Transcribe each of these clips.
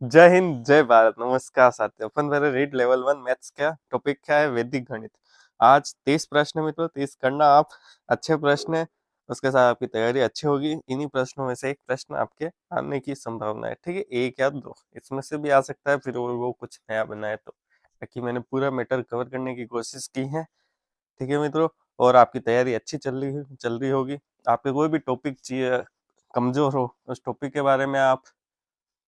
जय हिंद जय भारत। नमस्कार साथियों, अपन मेरे रीड लेवल 1 मैथ्स का टॉपिक क्या है? वैदिक गणित। आज 30 प्रश्न मित्रों, 30 करना आप। अच्छे प्रश्न है, उसके साथ आपकी तैयारी अच्छी होगी। इन्हीं प्रश्नों में से एक प्रश्न आपके आने की संभावना है, ठीक है? एक या दो इसमें से भी आ सकता है, फिर वो कुछ नया बनाए तो। ताकि मैंने पूरा मैटर कवर करने की कोशिश की है, ठीक है मित्रों। और आपकी तैयारी अच्छी चल रही होगी। आपके कोई भी टॉपिक चाहिए, कमजोर हो उस टॉपिक के बारे में आप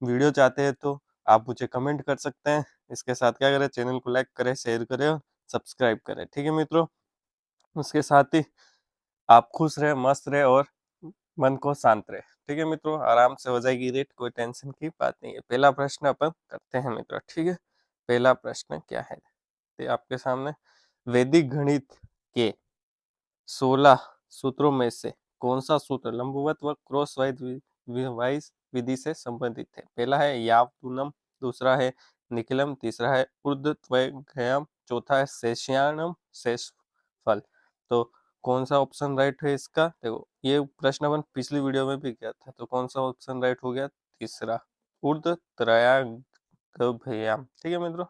वीडियो चाहते हैं तो आप मुझे कमेंट कर सकते हैं। इसके साथ क्या करें, चैनल को लाइक करें, शेयर करें और सब्सक्राइब करें, ठीक है मित्रों। उसके साथ ही आप खुश रहे, मस्त रहे और मन को शांत रहे, ठीक है मित्रों। आराम से हो जाएगी रेट, कोई टेंशन की बात नहीं है। पहला प्रश्न अपन करते हैं मित्रों, ठीक है। पहला प्रश्न क्या है तो आपके सामने, वैदिक गणित के 16 सूत्रों में से कौन सा सूत्र लंबवत व क्रॉस वाइज विधि से संबंधित है? पहला है यावतूनम, दूसरा है निखिलम, तीसरा है ऊर्ध्वत्वयम, चौथा है शेषयानम शेषफल। तो कौन सा ऑप्शन राइट है इसका? देखो, ये प्रश्न अपन पिछली वीडियो में भी किया था, तो कौन सा ऑप्शन राइट हो गया? तीसरा, ऊर्ध्वत्रयागभ्याम, ठीक है मित्रों।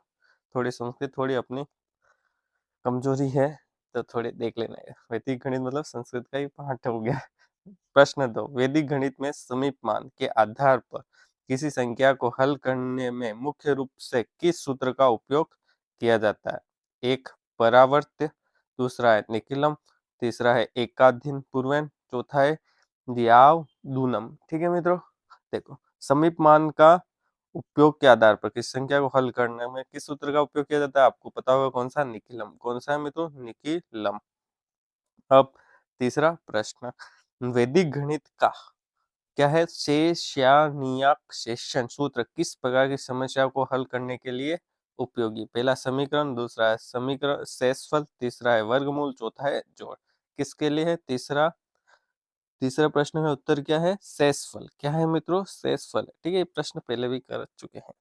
थोड़ी संस्कृत थोड़ी अपनी कमजोरी है, तो थोड़े देख लेना है। वैदिक गणित मतलब संस्कृत का ही पाठ हो गया। प्रश्न 2, वैदिक गणित में समीप मान के आधार पर किसी संख्या को हल करने में मुख्य रूप से किस सूत्र का उपयोग किया जाता है? एक, परावर्त्य, दूसरा है निखिलम, तीसरा है एकाधीन पूर्वन, चौथा है द्यावधूनम, ठीक है मित्रों। देखो, समीप मान का उपयोग के आधार पर किस संख्या को हल करने में किस सूत्र का उपयोग किया जाता है? आपको पता होगा कौन सा? निखिलम। कौन सा है मित्रों? निखिलम। अब तीसरा प्रश्न, वैदिक गणित का क्या है शेषयानियाक शेषण सूत्र किस प्रकार की समस्या को हल करने के लिए उपयोगी? पहला समीकरण, दूसरा है समीकरण शेषफल, तीसरा है वर्गमूल, चौथा है जोड़। किसके लिए है? तीसरा प्रश्न में उत्तर क्या है? शेषफल। क्या है मित्रों? शेषफल, ठीक है। ये प्रश्न पहले भी कर चुके हैं।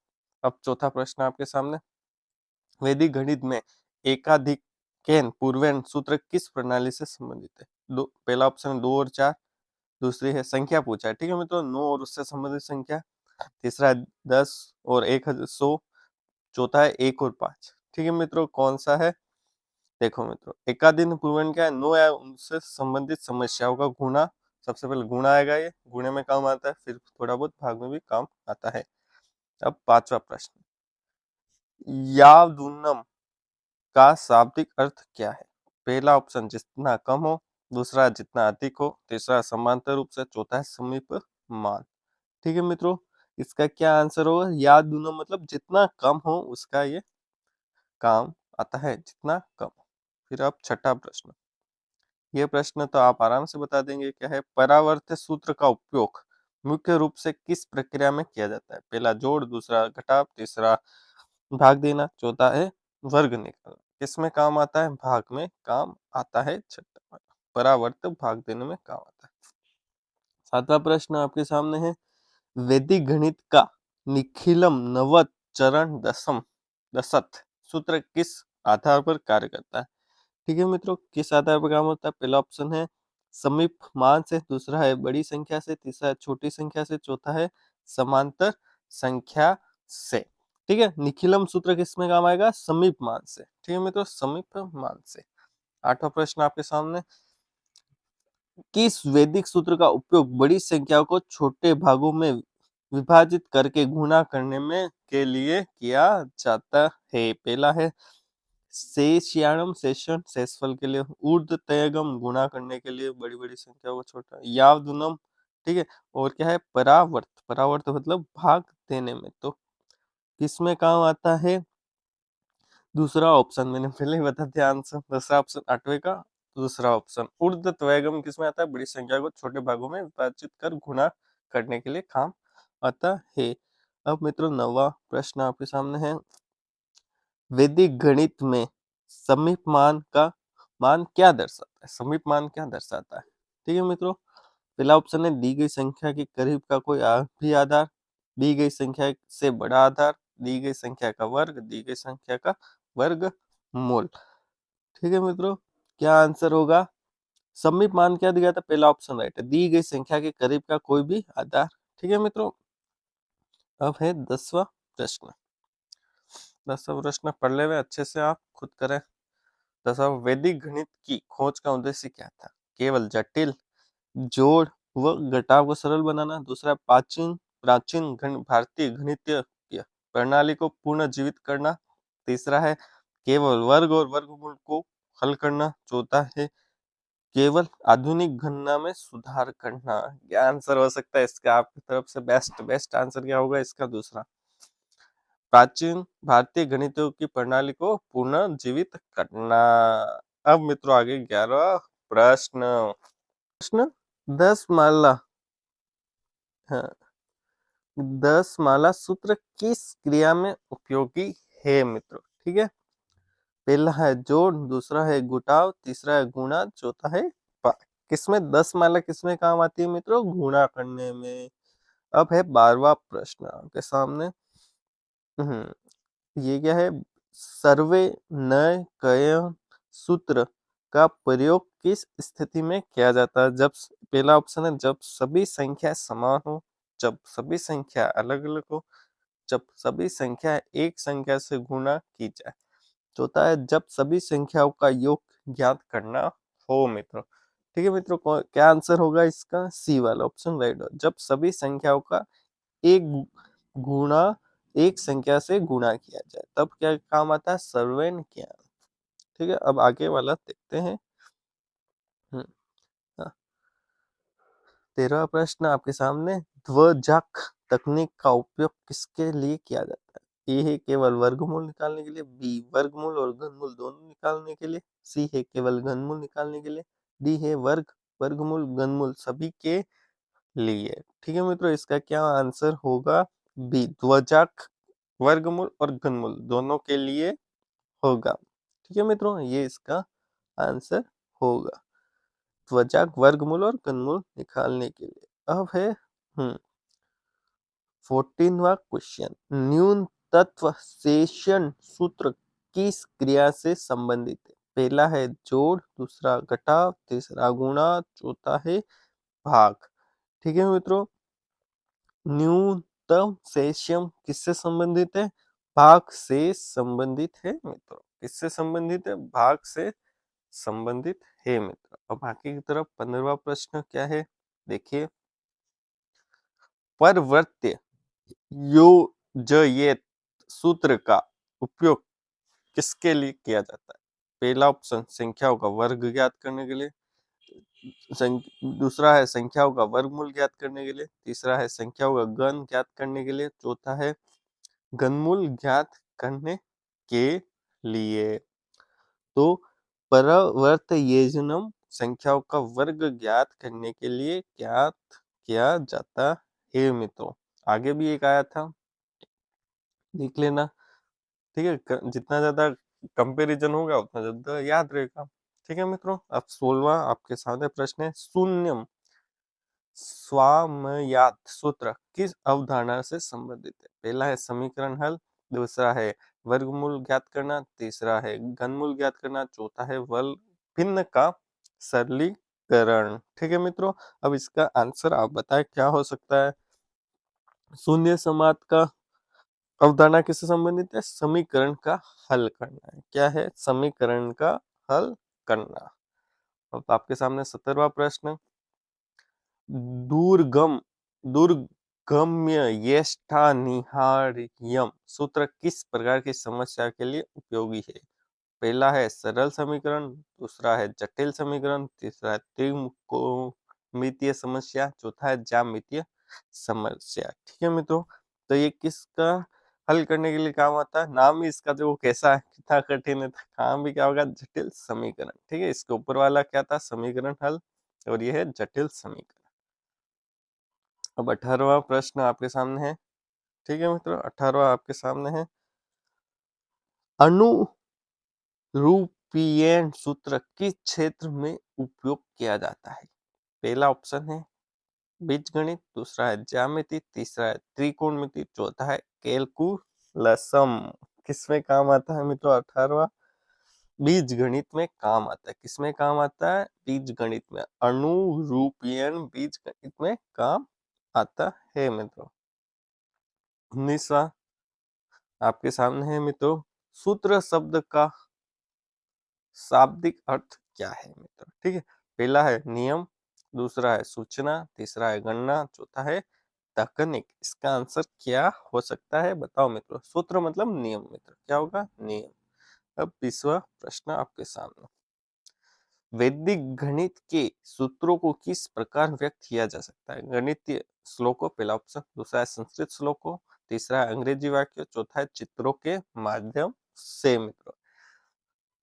अब चौथा प्रश्न आपके सामने, वैदिक गणित में एकाधिकैन पूर्वैन सूत्र किस प्रणाली से संबंधित है? दो, पहला ऑप्शन 2 और 4, दूसरी है संख्या पूछा है, ठीक है मित्रों, 9 और उससे संबंधित संख्या, तीसरा है 10 और 100, चौथा है 1 और 5, ठीक है मित्रों। कौन सा है? देखो मित्रों, एकाधीन पूर्वन क्या है? 9 या उनसे संबंधित समस्याओं का गुणा। सबसे पहले गुणा आएगा, ये गुणे में काम आता है, फिर थोड़ा बहुत भाग में भी काम आता है। अब पांचवा प्रश्न, यावदूनम का शाब्दिक अर्थ क्या है? पहला ऑप्शन जितना कम हो, दूसरा जितना अधिक हो, तीसरा समांतर रूप से, चौथा है समीप मान, ठीक है मित्रों। इसका क्या आंसर होगा? याद दूनो मतलब जितना कम हो उसका ये काम आता है, जितना कम। फिर अब छठा प्रश्न, ये प्रश्न तो आप आराम से बता देंगे। क्या है? परावर्त सूत्र का उपयोग मुख्य रूप से किस प्रक्रिया में किया जाता है? पहला जोड़, दूसरा घटाव, तीसरा भाग देना, चौथा है वर्ग निकालना। किसमें काम आता है? भाग में काम आता है। छठा वाला परावर्त भाग देने में काम आता है। सातवां प्रश्न आपके सामने है, वैदिक गणित का निखिलम नवत चरण दशथ सूत्र किस आधार पर कार्य करता है? ठीक है मित्रों, किस आधार पर काम होता है? पहला ऑप्शन है समीप मान से, दूसरा है बड़ी संख्या से, तीसरा है छोटी संख्या से, चौथा है समांतर संख्या से। ठीक है, निखिलम सूत्र किसमें काम आएगा? समीप मान से, ठीक है मित्रों, समीप मान से। आठवां प्रश्न आपके सामने, किस वैदिक सूत्र का उपयोग बड़ी संख्या को छोटे भागों में विभाजित करके गुणा करने में के लिए किया जाता है? पहला है शेषयानम शेषण शेषफल के लिए, ऊर्ध्वतयगम गुणा करने के लिए बड़ी बड़ी संख्या को छोटा, यावदुनम, ठीक है, और क्या है परावर्त, परावर्त मतलब भाग देने में। तो किसमें काम आता है? दूसरा ऑप्शन, मैंने पहले ही बता दिया आंसर। दूसरा ऑप्शन आठवें का दूसरा ऑप्शन, ऊर्ध्वत्वयगम किसमें आता है? बड़ी संख्या को छोटे भागों में विभाजित कर गुणा करने के लिए काम आता है। अब मित्रों नवा प्रश्न आपके सामने है, वैदिक गणित में समीप मान का मान क्या दर्शाता है? समीप मान क्या दर्शाता है? ठीक है मित्रों, पहला ऑप्शन है दी गई संख्या के करीब का कोई भी आधार, दी गई संख्या से बड़ा आधार, दी गई संख्या का वर्ग, दी गई संख्या का वर्गमूल। ठीक है मित्रों, क्या आंसर होगा? समीप मान क्या दिया था? पहला ऑप्शन राइट है, दी गई संख्या के करीब का कोई भी आधार। ठीक है मित्रों, अब है 10वां प्रश्न। 10वां प्रश्न पढ़ ले हुए अच्छे से, आप खुद करें। 10वां, वैदिक गणित की खोज का उद्देश्य क्या था? केवल जटिल जोड़ व घटाव को सरल बनाना। दूसरा, प्राचीन प्राचीन भारतीय गणितीय प्रणाली को पुनर्जीवित करना। तीसरा है केवल वर्ग और वर्गमूल को हल करना। चौथा है केवल आधुनिक गणना में सुधार करना। क्या आंसर हो सकता है इसका आपकी तरफ से? बेस्ट बेस्ट आंसर क्या होगा इसका? दूसरा, प्राचीन भारतीय गणितों की प्रणाली को पुनर्जीवित करना। अब मित्रों आगे 11वां प्रश्न। प्रश्न 10 माला, हाँ, 10 माला सूत्र किस क्रिया में उपयोगी है मित्रों? ठीक है, पहला है जोड़, दूसरा है घटाव, तीसरा है गुणा, चौथा है भाग। किसमें 10 माला किसमें काम आती है मित्रों? गुणा करने में। अब है 12वां प्रश्न आपके सामने। ये क्या है? सर्वे नय कय सूत्र का प्रयोग किस स्थिति में किया जाता है? जब पहला ऑप्शन है जब सभी संख्या समान हो, जब सभी संख्या अलग अलग हो, जब सभी संख्या एक संख्या से गुणा की जाए। चौथा है जब सभी संख्याओं का योग ज्ञात करना हो मित्रों। ठीक है मित्रों, क्या आंसर होगा इसका? सी वाला ऑप्शन राइट हो। जब सभी संख्याओं का एक गुणा एक संख्या से गुणा किया जाए तब क्या काम आता है? सर्वेन ज्ञान। ठीक है, अब आगे वाला देखते हैं। हम्म, हाँ, 13वां प्रश्न आपके सामने। ध्वजाक तकनीक का उपयोग किसके लिए किया जाता है? ए है केवल वर्गमूल निकालने के लिए, बी वर्गमूल और घनमूल दोनों निकालने के लिए, सी है केवल घनमूल निकालने के लिए, डी है वर्गमूल घनमूल सभी के लिए। ठीक है मित्रों, इसका क्या आंसर होगा? बी, ध्वजाक वर्गमूल और घनमूल दोनों के लिए होगा। ठीक है मित्रों, ये इसका आंसर होगा, ध्वजाक वर्गमूल और घनमूल निकालने के लिए। अब है 14वां क्वेश्चन। न्यून तत्व शेषण सूत्र किस क्रिया से संबंधित है? पहला है जोड़, दूसरा घटाव, तीसरा गुणा, चौथा है भाग। ठीक है मित्रों, न्यूनतम शेषम किससे संबंधित है? भाग से संबंधित है मित्रों। किससे संबंधित है? भाग से संबंधित है मित्रों। अब बाकी की तरफ 15वां प्रश्न क्या है देखिए। परवर्त्य योजयित सूत्र का उपयोग किसके लिए किया जाता है? पहला ऑप्शन संख्याओं का वर्ग ज्ञात करने के लिए, दूसरा है संख्याओं का वर्गमूल ज्ञात करने के लिए, तीसरा है संख्याओं का घन ज्ञात करने के लिए, चौथा है घनमूल ज्ञात करने के लिए। तो परवर्तयेजनम संख्याओं का वर्ग ज्ञात करने के लिए ज्ञात किया जाता है मित्रों। आगे भी एक आया था, देख लेना। ठीक है, जितना ज्यादा कंपैरिजन होगा उतना ज्यादा याद रहेगा। ठीक है मित्रों, अब 16वां आपके सामने प्रश्न है। शून्यम स्वामयात सूत्र किस अवधारणा से संबंधित है? पहला है समीकरण हल, दूसरा है वर्गमूल ज्ञात करना, तीसरा है घनमूल ज्ञात करना, चौथा है वल भिन्न का सरलीकरण। ठीक है मित्रों, अब इसका आंसर आप बताएं क्या हो सकता है? शून्य समात का अवधारणा किससे संबंधित है? समीकरण का हल करना है। क्या है? समीकरण का हल करना। अब आपके सामने 17वां प्रश्न। दूरगम दूरगम्य यष्टानिहार्यम सूत्र किस प्रकार की समस्या के लिए उपयोगी है? पहला है सरल समीकरण, दूसरा है जटिल समीकरण, तीसरा है त्रिकोणमितीय समस्या, चौथा है ज्यामितीय समस्या। ठीक है मित्रों, तो ये किसका हल करने के लिए काम आता है? नाम ही इसका जो कैसा है, कितना कठिन है, तो काम भी क्या होगा? जटिल समीकरण। ठीक है, इसके ऊपर वाला क्या था? समीकरण हल, और ये है जटिल समीकरण। अब 18वां प्रश्न आपके सामने है। ठीक है मित्रों, 18वां आपके सामने है। अनुरूपीयन सूत्र किस क्षेत्र में उपयोग किया जाता है? पहला ऑप्शन है बीजगणित, दूसरा है ज्यामिति, तीसरा है त्रिकोणमिति, चौथा है कैलकुलसम। किसमें काम आता है मित्रों? 18वां बीज गणित में काम आता है। किसमें काम आता है? बीज गणित में। अनुरूपीयन बीज गणित में काम आता है मित्रों। 19वां आपके सामने है मित्रों, सूत्र शब्द का शाब्दिक अर्थ क्या है मित्रों? ठीक है, पहला है नियम, दूसरा है सूचना, तीसरा है गणना, चौथा है तकनीक। इसका आंसर क्या हो सकता है बताओ मित्रों? सूत्र मतलब नियम मित्रों, क्या होगा? नियम। अब 20वां प्रश्न आपके सामने, वैदिक गणित के सूत्रों को किस प्रकार व्यक्त किया जा सकता है? गणितीय श्लोकों, पहला ऑप्शन, दूसरा है संस्कृत श्लोकों, तीसरा है अंग्रेजी वाक्य, चौथा है चित्रों के माध्यम से मित्रों।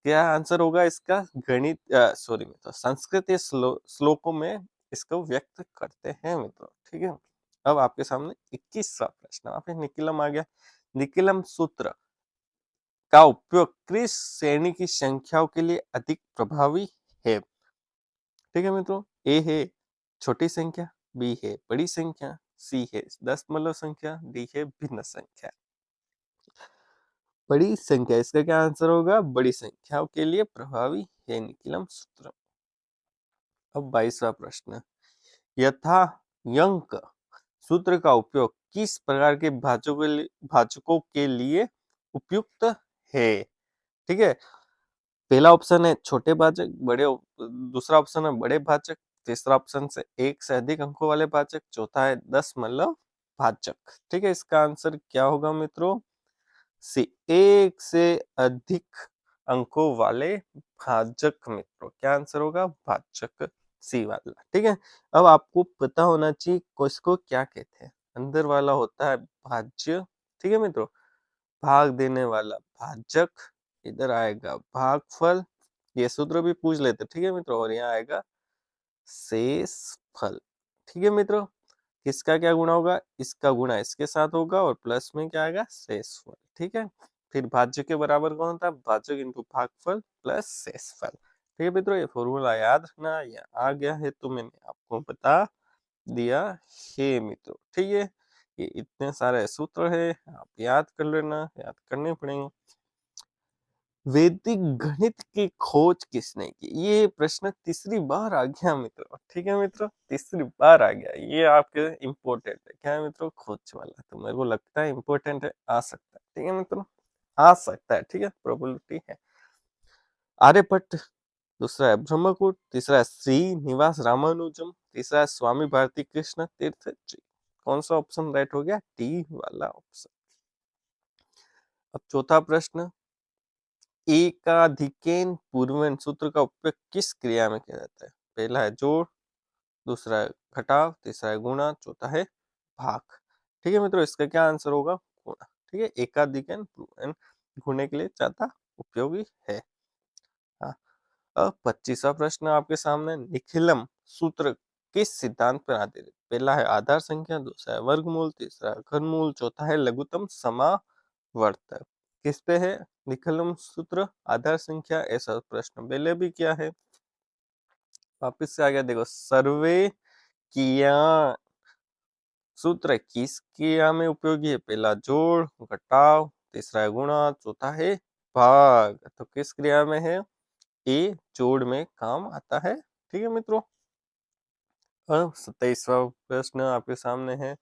क्या आंसर होगा इसका? गणित सॉरी मित्रों, संस्कृत श्लोकों में इसको व्यक्त करते हैं मित्रों। ठीक है, अब आपके सामने 21वां प्रश्न, वहां पे निकिलम आ गया। निकिलम सूत्र का उपयोग किस श्रेणी की संख्याओं के लिए अधिक प्रभावी है? ठीक है मित्रों, ए है छोटी संख्या, बी है बड़ी संख्या, सी है दशमलव संख्या, डी है भिन्न संख्या। बड़ी संख्या, इसका क्या आंसर होगा? बड़ी संख्याओं के लिए प्रभावी है निकिलम सूत्र। अब 22वां प्रश्न, यथा यंक सूत्र का उपयोग किस प्रकार के भाजकों के लिए उपयुक्त है? ठीक है, पहला ऑप्शन है छोटे भाजक, दूसरा ऑप्शन है बड़े भाजक, तीसरा ऑप्शन से एक से अधिक अंकों वाले भाजक, चौथा है दशमलव भाजक। ठीक है, इसका आंसर क्या होगा मित्रों? सी, एक से अधिक अंकों वाले भाजक मित्रों। क्या आंसर होगा? भाजक, सी वाला। ठीक है, अब आपको पता होना चाहिए इसको क्या कहते हैं। अंदर वाला होता है भाज्य, ठीक है मित्रों, भाग देने वाला भाजक, इधर आएगा भागफल, ये सूत्र भी पूछ लेते, ठीक है मित्रों, और यहाँ आएगा शेष फल। ठीक है मित्रों, किसका क्या गुणा होगा? इसका गुणा इसके साथ होगा और प्लस में क्या आएगा? शेषफल। ठीक है, फिर भाज्य के बराबर कौन होता है? भाजक इंटू भागफल प्लस शेषफल। ठीक है मित्रों, ये फॉर्मूला याद रखना, ये आ गया है तो मैंने आपको बता दिया है मित्रों। ठीक है, ये इतने सारे सूत्र है, आप याद कर लेना, याद करने पड़ेंगे। वैदिक गणित की खोज किसने की? ये प्रश्न तीसरी बार आ गया मित्रों। ठीक है मित्रों, तीसरी बार आ गया, ये आपके इम्पोर्टेंट है। क्या है मित्रों? खोज वाला, तो मेरे को लगता है इम्पोर्टेंट है, आ सकता है। ठीक है मित्रों, आ सकता है, ठीक है, प्रोबेबिलिटी है। आर्यभट्ट, दूसरा है ब्रह्मकुट, तीसरा है श्रीनिवास रामानुजम, तीसरा है स्वामी भारती कृष्ण तीर्थ जी। कौन सा ऑप्शन राइट हो गया? डी वाला ऑप्शन। अब चौथा प्रश्न, एकाधिकेन पूर्वन सूत्र का उपयोग किस क्रिया में किया जाता है? पहला है जोड़, दूसरा है घटाव, तीसरा है गुणा, चौथा है भाग। ठीक है मित्रों, इसका क्या आंसर होगा? गुणा। ठीक है, एकाधिकेन पूर्वन गुणे के लिए ज्यादा उपयोगी है। हाँ, अब 25वां प्रश्न आपके सामने, निखिलम सूत्र किस सिद्धांत पर आधारित है? पहला है आधार संख्या, दूसरा है वर्गमूल, तीसरा है घनमूल, चौथा है लघुत्तम समावर्तक। किस पे है निखिलम सूत्र? आधार संख्या। ऐसा प्रश्न पहले भी किया है, वापिस से आ गया। देखो, सर्वे किया सूत्र किस क्रिया में उपयोगी है? पहला जोड़, घटाव, तीसरा है गुणा, चौथा है भाग। तो किस क्रिया में है? ए जोड़ में काम आता है। ठीक है मित्रों, अब 27वां प्रश्न आपके सामने है,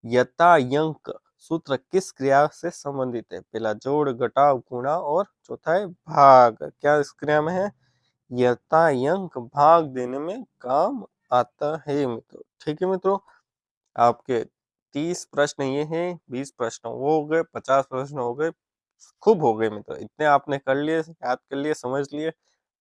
यतायंक सूत्र किस क्रिया से संबंधित है? पहला जोड़, घटाव, गुणा और चौथा है भाग। क्या इस क्रिया में है? यतायंक भाग देने में काम आता है मित्रों। ठीक है मित्रों, आपके 30 प्रश्न ये हैं, 20 प्रश्न वो हो गए, 50 प्रश्न हो गए, खूब हो गए मित्रों। इतने आपने कर लिए, याद कर लिए, समझ लिए,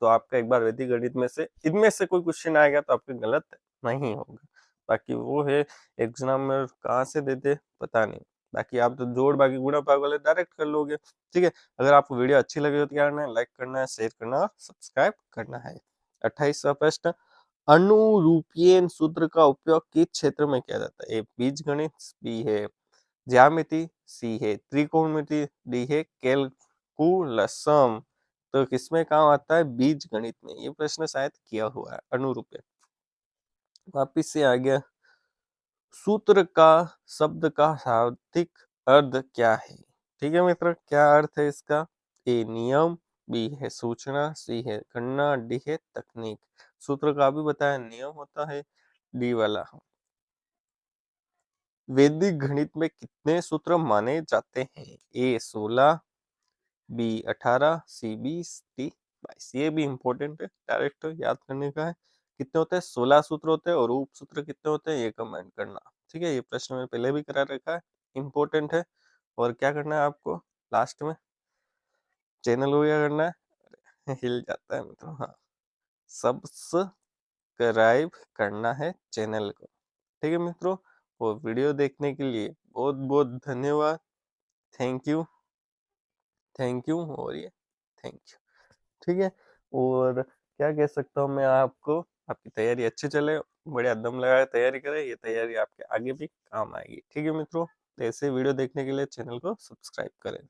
तो आपका एक बार वैदिक गणित में से इनमें से कोई क्वेश्चन आएगा तो आपके गलत नहीं होगा। बाकी वो है एग्जाम में कहाँ से देते पता नहीं। बाकी आप तो जोड़ बाकी गुणा भाग वाले डायरेक्ट कर लोगे। ठीक है, अगर आपको वीडियो अच्छी लगी हो तो क्या करना है? लाइक करना है, शेयर करना और सब्सक्राइब करना है। 28वां प्रश्न, अनुरूपीय सूत्र का उपयोग किस क्षेत्र में किया जाता है? ए बीजगणित, बी है ज्यामिति, सी है त्रिकोणमिति, डी है कैलकुलसम। तो किसमें काम आता है? बीज गणित में। ये प्रश्न शायद किया हुआ है अनुरूपीय। वापिस से आ गया, सूत्र का शब्द का शाब्दिक अर्थ क्या है? ठीक है मित्र, क्या अर्थ है इसका? ए नियम, बी है सूचना, सी है गणना, डी है तकनीक। सूत्र का भी बताया नियम होता है, डी वाला वैदिक गणित में कितने सूत्र माने जाते हैं? ए 16, बी 18, सी 20, डी 22। ये भी इंपॉर्टेंट है, डायरेक्ट याद करने का है। कितने होते हैं? 16 सूत्र होते हैं, और उप सूत्र कितने होते हैं ये कमेंट करना। ठीक है, ये प्रश्न मैंने पहले भी करा रखा है, इंपॉर्टेंट है। और क्या करना है आपको लास्ट में? चैनल को क्या करना है? हिल जाता है मित्रों, हाँ, सब्सक्राइब करना है चैनल को। ठीक है मित्रों, वो वीडियो देखने के लिए बहुत बहुत धन्यवाद। थैंक यू, थैंक यू, और ये थैंक यू। ठीक है, और क्या कह सकता हूँ मैं आपको, आपकी तैयारी अच्छी चले, बढ़िया दम लगा के तैयारी करें, ये तैयारी आपके आगे भी काम आएगी। ठीक है मित्रों, तो ऐसे वीडियो देखने के लिए चैनल को सब्सक्राइब करें।